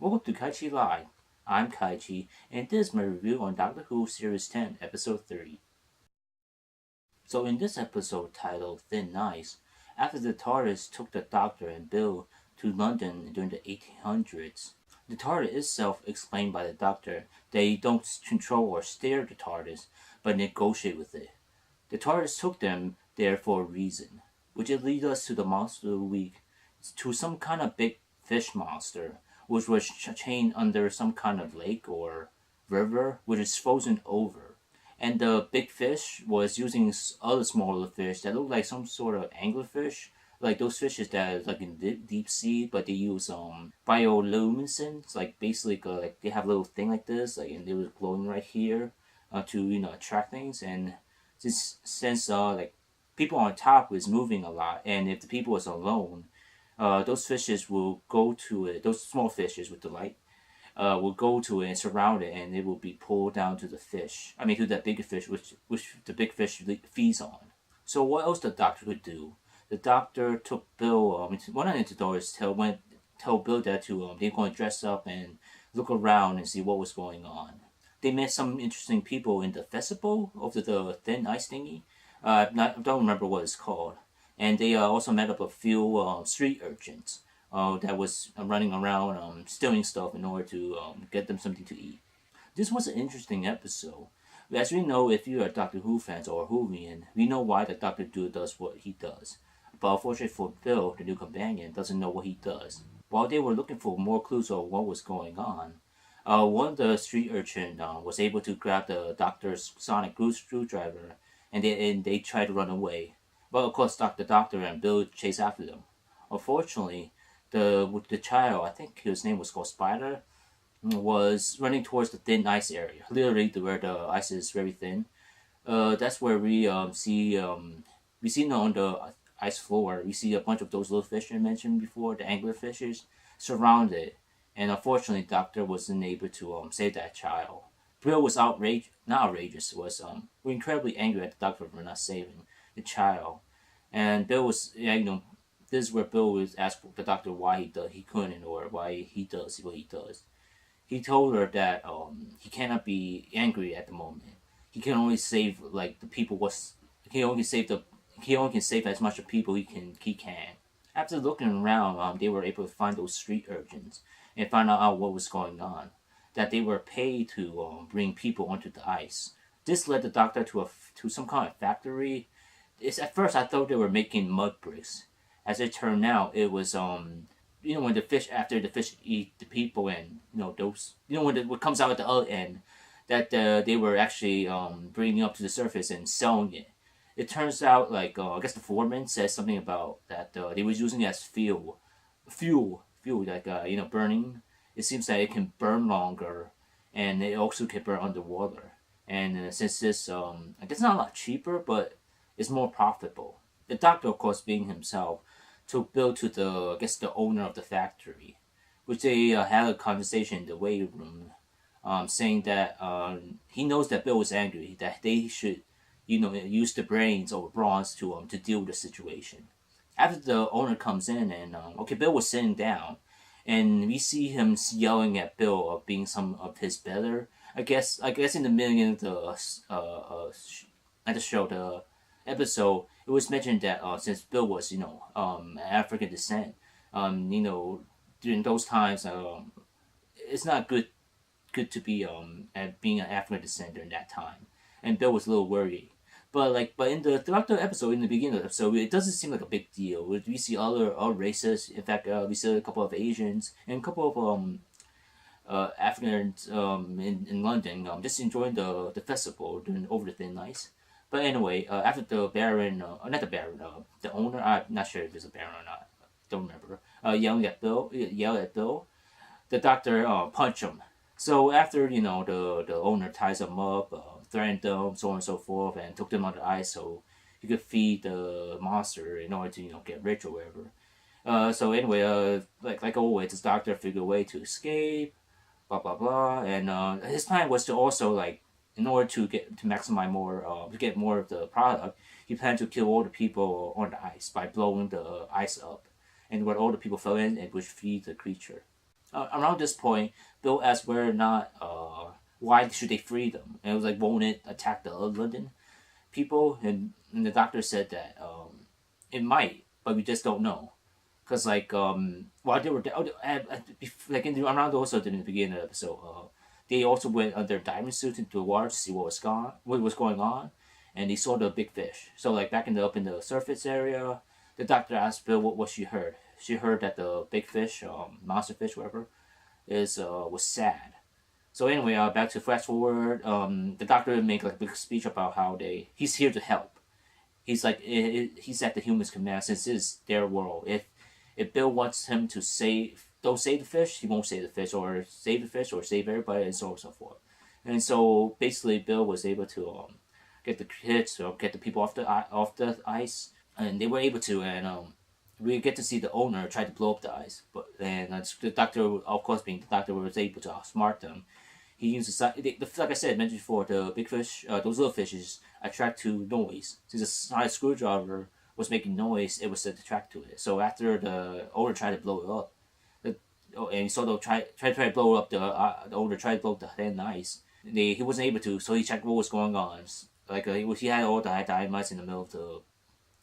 Welcome to KaiChi Live. I'm KaiChi, and this is my review on Doctor Who Series 10, Episode 30. So, in this episode titled Thin Ice, after the TARDIS took the Doctor and Bill to London during the 1800s, the TARDIS itself explained by the Doctor they don't control or steer the TARDIS, but negotiate with it. The TARDIS took them there for a reason, which it leads us to the monster of the week, to some kind of big fish monster, which was chained under some kind of lake or river, which is frozen over. And the big fish was using other smaller fish that look like some sort of anglerfish, like those fishes that are like in deep sea, but they use bioluminescence, like basically like they have a little thing like this, like and they were glowing right here, to attract things. And since like people on top was moving a lot, and if the people was alone, those fishes will go to it. Those small fishes with the light will go to it and surround it, and it will be pulled down to the fish. I mean, to that bigger fish, which the big fish feeds on. So what else the doctor could do? The doctor took Bill. One of the doors tell Bill that they're going to dress up and look around and see what was going on. They met some interesting people in the festival of the thin ice thingy. I don't remember what it's called. And they also met up a few street urchins that was running around stealing stuff in order to get them something to eat. This was an interesting episode. As we know, if you are Doctor Who fans or Whovian, we know why the Doctor does what he does. But unfortunately for Bill, the new companion, doesn't know what he does. While they were looking for more clues of what was going on, one of the street urchins was able to grab the Doctor's sonic screwdriver, and they tried to run away. But of course, the Doctor and Bill chase after them. Unfortunately, the child, I think his name was called Spider, was running towards the thin ice area, literally where the ice is very thin. That's where we see on the ice floor. We see a bunch of those little fish I mentioned before, the angler fishes, surrounded. And unfortunately, Doctor wasn't able to save that child. Bill was not outrageous, was incredibly angry at the Doctor for not saving the child. And Bill was, this is where Bill was asked the Doctor why he couldn't, or why he does what he does. He told her that he cannot be angry at the moment. He can only save like the people. He only can save as much of people he can. After looking around, they were able to find those street urchins and find out what was going on. That they were paid to bring people onto the ice. This led the Doctor to some kind of factory. At first I thought they were making mud bricks. As it turned out, it was when after the fish eat the people, and those when what comes out at the other end, that they were actually bringing up to the surface and selling it. It turns out like I guess the foreman says something about that they was using it as fuel like burning. It seems that it can burn longer, and it also can burn underwater. And since this I guess not a lot cheaper, but it's more profitable. The Doctor, of course, being himself, took Bill to the owner of the factory, which they had a conversation in the waiting room, saying that he knows that Bill was angry, that they should, use the brains over bronze to deal with the situation. After the owner comes in and Bill was sitting down, and we see him yelling at Bill of being some of his better. I guess in the beginning of the show, the episode, it was mentioned that since Bill was African descent, during those times it's not good to be at being an African descent during that time, and Bill was a little worried. But in throughout the episode, in the beginning of the episode, it doesn't seem like a big deal. We see other races. In fact, we see a couple of Asians and a couple of Africans in London just enjoying the festival over the thin ice. But anyway, after the Baron, not the Baron, the owner, I'm not sure if it's a Baron or not, don't remember, yelled at Bill, the Doctor punched him. So after, the owner ties him up, threatened them, so on and so forth, and took them on the ice so he could feed the monster in order to, get rich or whatever. So anyway, like always, the Doctor figured a way to escape, blah, blah, blah, and his plan was to also, in order to maximize more, to get more of the product, he planned to kill all the people on the ice by blowing the ice up, and when all the people fell in, it would feed the creature. Around this point, Bill asked whether or not why should they free them, and it was like, won't it attack the London people? And the doctor said that it might, but we just don't know. Cause like while they were like around also in the beginning of the episode, they also went under diamond suits into the water to see what was going on, and they saw the big fish. So like back in the up in the surface area, the doctor asked Bill what she heard. She heard that the big fish, monster fish, whatever, is was sad. So anyway, back to fast forward. The doctor made like a big speech about how he's here to help. He's like he's at the humans' command since it's their world. If Bill wants him to don't save the fish, he won't save the fish, or save the fish, or save everybody, and so on and so forth. And so basically, Bill was able to get the kids or get the people off the ice, and they were able to, and we get to see the owner try to blow up the ice, but then the doctor, of course, being the doctor, was able to outsmart them. He uses like I said, mentioned before, the big fish, those little fishes attract to noise. Since a sonic screwdriver was making noise, it was attract to it. So after the owner tried to blow it up, and so they'll try to blow up the owner tried to blow up the thin ice. He wasn't able to, so he checked what was going on. Like he had all the dynamites in the middle of the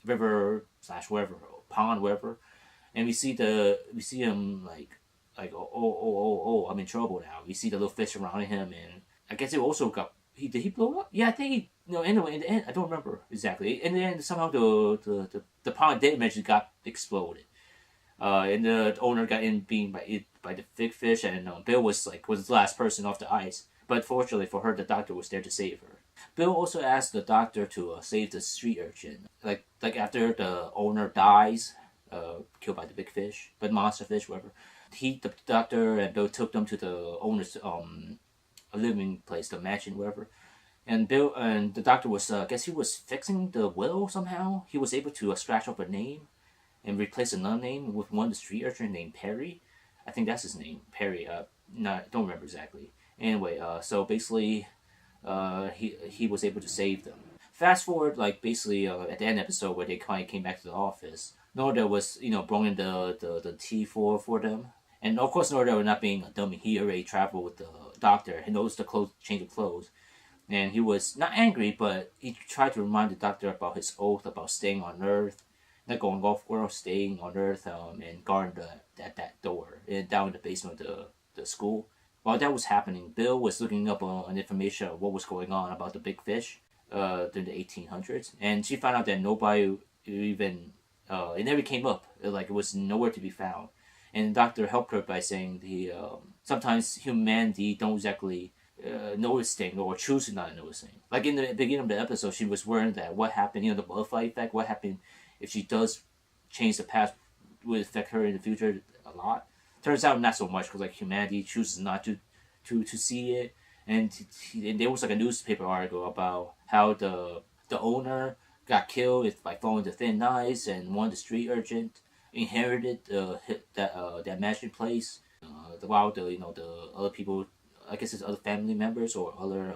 river / wherever, pond, wherever, and we see him like I'm in trouble now. We see the little fish around him, and I guess it also got did he blow up? Yeah, I think he anyway in the end I don't remember exactly. In the end somehow the pond did eventually got exploded. And the owner got in being by the big fish, and Bill was the last person off the ice. But fortunately for her, the doctor was there to save her. Bill also asked the doctor to save the street urchin. Like after the owner dies, killed by the big fish, but monster fish, whatever. The doctor and Bill took them to the owner's living place, the mansion, whatever. And Bill and the doctor was, I guess he was fixing the will somehow. He was able to scratch off a name and replace another name with one of the street urchin named Perry. I think that's his name, Perry. I don't remember exactly. Anyway, so basically, he was able to save them. Fast forward, like basically at the end of the episode where they kind of came back to the office, Norda was bringing the tea for them, and of course Norda was not being a dummy. He already traveled with the doctor. He noticed the change of clothes, and he was not angry, but he tried to remind the doctor about his oath about staying on Earth, not going off world, staying on Earth, and guarding that door down in the basement of the school. While that was happening, Bill was looking up on information of what was going on about the big fish during the 1800s, and she found out that nobody even it never came up. It was nowhere to be found. And the doctor helped her by saying sometimes humanity don't exactly notice things or choose to not notice things. Like in the beginning of the episode, she was worried that what happened, the butterfly effect, what happened if she does change the past would affect her in the future a lot. Turns out not so much, because like humanity chooses not to see it. And there was like a newspaper article about how the owner got killed by falling to thin ice, and one of the street urchins inherited that mansion place. While the other people, I guess it's other family members or other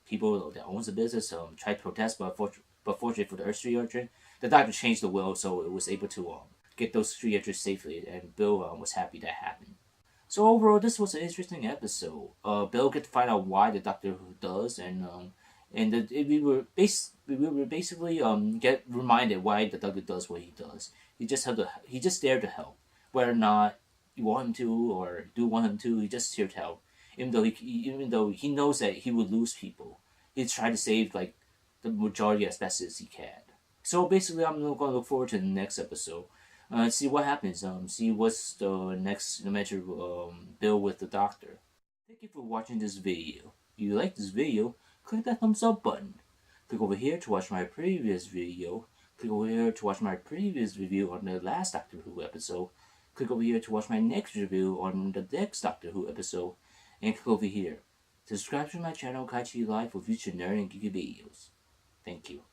people that owns the business tried to protest, but fortunately for the street urchin, the doctor changed the will so it was able to get those street urchins safely, and Bill was happy that happened. So overall, this was an interesting episode. Bill get to find out why the Doctor Who does, we were basically get reminded why the Doctor does what he does. He just there to help, whether or not you want him to or do want him to. He just here to help, even though he knows that he would lose people. He's trying to save like the majority as best as he can. So basically, I'm going to look forward to the next episode. See what happens. See what's the next adventure. Bill with the Doctor. Thank you for watching this video. If you like this video, click that thumbs up button. Click over here to watch my previous video. Click over here to watch my previous review on the last Doctor Who episode. Click over here to watch my next review on the next Doctor Who episode. And click over here to subscribe to my channel KaiChi Live for future nerd and geeky videos. Thank you.